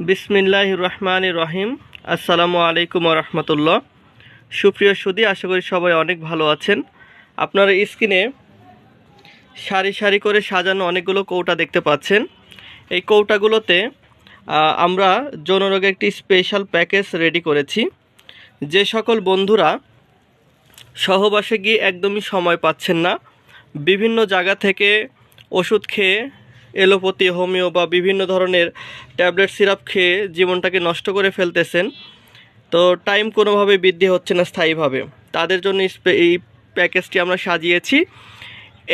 বিসমিল্লাহির রহমানির রহিম। আসসালামু আলাইকুম ওয়া রাহমাতুল্লাহ। সুপ্রিয় সুধী, আশা করি সবাই অনেক ভালো আছেন। আপনারা স্ক্রিনে সারি সারি করে সাজানো অনেকগুলো কৌটা দেখতে পাচ্ছেন। এই কৌটাগুলোতে আমরা যৌনরোগে একটি স্পেশাল প্যাকেজ রেডি করেছি। যে সকল বন্ধুরা সহবাসে গিয়ে একদমই সময় পাচ্ছেন না, বিভিন্ন জায়গা থেকে ওষুধ খেয়ে এলোপ্যাথি, হোমিও বা বিভিন্ন ধরনের ট্যাবলেট সিরাপ খেয়ে জীবনটাকে নষ্ট করে ফেলতেছেন, তো টাইম কোনোভাবে বৃদ্ধি হচ্ছে না স্থায়ীভাবে, তাদের জন্য এই প্যাকেজটি আমরা সাজিয়েছি।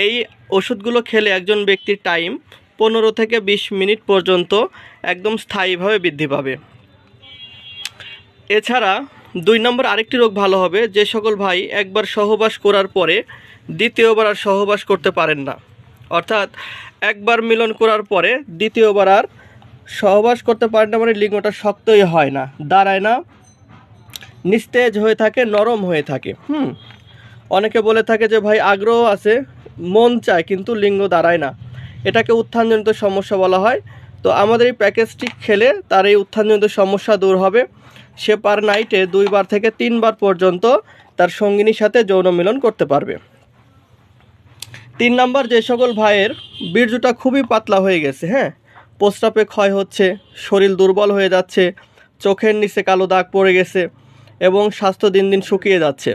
এই ওষুধগুলো খেলে একজন ব্যক্তির টাইম 15 থেকে 20 মিনিট পর্যন্ত একদম স্থায়ীভাবে বৃদ্ধি পাবে। এছাড়া 2 নম্বর আরেকটি রোগ ভালো হবে, যে সকল ভাই একবার সহবাস করার পরে দ্বিতীয়বার আর সহবাস করতে পারেন না, অর্থাৎ একবার মিলন করার পরে দ্বিতীয়বার আর সহবাস করতে পারেন না, মানে লিঙ্গটা শক্তই হয় না, দাঁড়ায় না, নিস্তেজ হয়ে থাকে, নরম হয়ে থাকে। অনেকে বলে থাকে যে ভাই আগ্রহ আছে, মন চায়, কিন্তু লিঙ্গ দাঁড়ায় না, এটাকে উত্থানজনিত সমস্যা বলা হয়। তো আমাদের এই প্যাকেজটি খেলে তার এই উত্থানজনিত সমস্যা দূর হবে। সে পার নাইটে 2 বার থেকে 3 বার পর্যন্ত তার সঙ্গিনীর সাথে যৌন মিলন করতে পারবে। 3 নাম্বার, যে সকল ভাইয়ের বীর্যটা খুবই পাতলা হয়ে গেছে, প্রস্রাবে ক্ষয় হচ্ছে, শরীর দুর্বল হয়ে যাচ্ছে, চোখের নিচে কালো দাগ পড়ে গেছে এবং স্বাস্থ্য দিন দিন শুকিয়ে যাচ্ছে,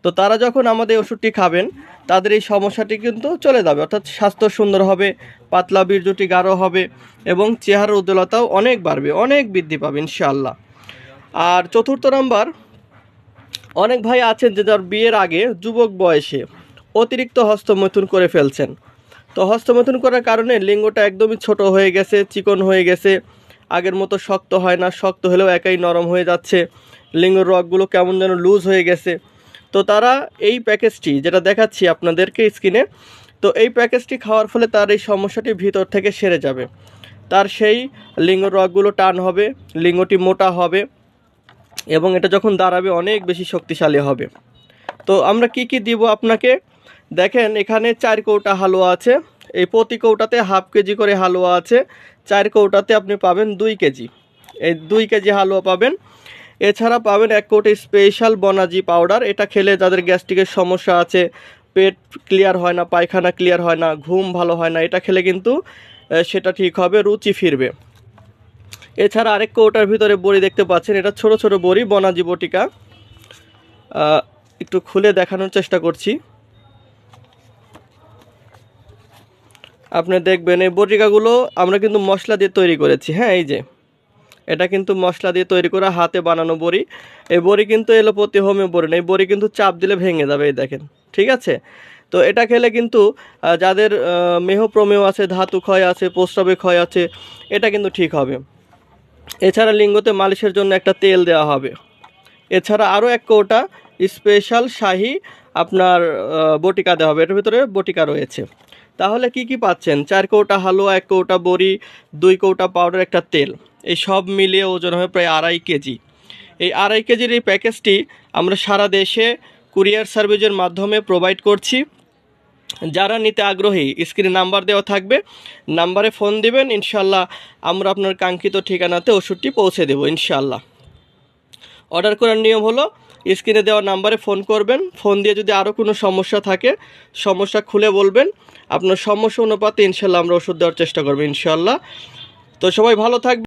তো তারা যখন আমাদের ওষুধটি খাবেন তাদের এই সমস্যাটি কিন্তু চলে যাবে, অর্থাৎ স্বাস্থ্য সুন্দর হবে, পাতলা বীর্যটি গাঢ় হবে এবং চেহারার উজ্জ্বলতাও অনেক বাড়বে, অনেক বৃদ্ধি পাবে ইনশাআল্লাহ। আর 4র্থ নাম্বার, অনেক ভাই আছেন যে যার বিয়ের আগে যুবক বয়সে অতিরিক্ত হস্তমৈথুন করে ফেলছেন। তো হস্তমৈথুন করার কারণে লিঙ্গটা একদমই ছোট হয়ে গেছে, চিকন হয়ে গেছে, আগের মতো শক্ত হয় না, শক্ত হলেও একাই নরম হয়ে যাচ্ছে, লিঙ্গের রগগুলো কেমন যেন লুজ হয়ে গেছে। তো তারা এই প্যাকেজটি যেটা দেখাচ্ছি আপনাদেরকে স্ক্রিনে, তো এই প্যাকেজটি খাওয়ার ফলে তার এই সমস্যাটি ভিতর থেকে সেরে যাবে, তার সেই লিঙ্গের রগগুলো টান হবে, লিঙ্গটি মোটা হবে এবং এটা যখন দাঁড়াবে অনেক বেশি শক্তিশালী হবে। তো আমরা কি কি দিব আপনাকে দেখেন, এখানে 4 কৌটা হালুয়া আছে, এই প্রতি কৌটাতে হাফ কেজি করে হালুয়া আছে, 4 কৌটাতে আপনি পাবেন 2 কেজি, এই 2 কেজি হালুয়া পাবেন। এছাড়া পাবেন 1 কৌটা স্পেশাল বনাজি পাউডার, এটা খেলে যাদের গ্যাস্ট্রিকের সমস্যা আছে, পেট ক্লিয়ার হয় না, পায়খানা ক্লিয়ার হয় না, ঘুম ভালো হয় না, এটা খেলে কিন্তু সেটা ঠিক হবে, রুচি ফিরবে। এছাড়া আরেক কৌটার ভিতরে বড়ি দেখতে পাচ্ছেন, এটা ছোট ছোট বড়ি, বনাজি বটিকা, একটু খুলে দেখানোর চেষ্টা করছি। আপনি দেখবেন এই বটিকাগুলো আমরা কিন্তু মশলা দিয়ে তৈরি করেছি, এই যে এটা কিন্তু মশলা দিয়ে তৈরি করা হাতে বানানো বড়ি। এই বড়ি কিন্তু এলোপ্যাথি, হোমিও বড়ি না, এই বড়ি কিন্তু চাপ দিলে ভেঙে যাবে, এই দেখেন, ঠিক আছে। তো এটা খেলে কিন্তু যাদের মেহ প্রমেহ আছে, ধাতু ক্ষয় আছে, প্রস্রাবে ক্ষয় আছে, এটা কিন্তু ঠিক হবে। এছাড়া লিঙ্গতে মালিশের জন্য একটা তেল দেওয়া হবে। এছাড়া আরও 1 কৌটা স্পেশাল শাহি আপনার বটিকা দেওয়া হবে, এটার ভিতরে বটিকা রয়েছে। তাহলে কি কি পাচ্ছেন? 4 কৌটা হালুয়া, 1 কৌটা বড়ি, 2 কৌটা পাউডার, একটা তেল, এই সব মিলিয়ে ওজন হবে প্রায় 2.5 কেজি। এই 2.5 কেজির এই প্যাকেজটি আমরা সারা দেশে কুরিয়ার সার্ভিসের মাধ্যমে প্রোভাইড করছি। যারা নিতে আগ্রহী স্ক্রিনে নাম্বার দেওয়া থাকবে, নাম্বারে ফোন দিবেন, ইনশাল্লাহ আমরা আপনার কাঙ্ক্ষিত ঠিকানাতে ওষুধটি পৌঁছে দেব ইনশাল্লাহ। অর্ডার করার নিয়ম হলো স্ক্রিনে দেওয়া নাম্বারে ফোন করবেন, ফোন দিয়ে যদি আরও কোনো সমস্যা থাকে সমস্যা খুলে বলবেন, আপনার সমস্যা অনুপাতে ইনশাল্লাহ আমরা ওষুধ দেওয়ার চেষ্টা করবো ইনশাল্লাহ। তো সবাই ভালো থাকবে।